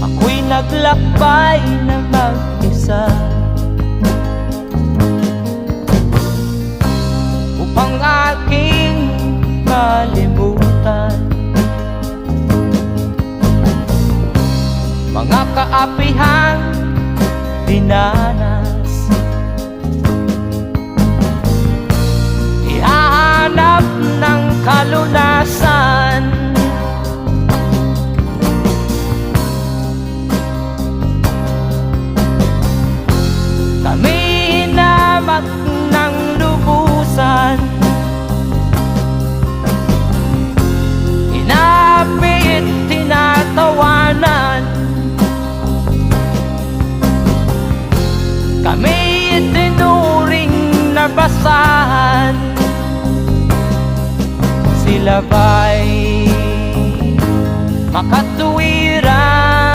ako'y naglakbay na mag-isa upang aking malimutan mga kaapihang dinanas. Ihahanap ng kalunasan kami hinamak ng lubusan, inapit, tinatawanan, kami itinuring na basahan. Sila ba'y makatuwid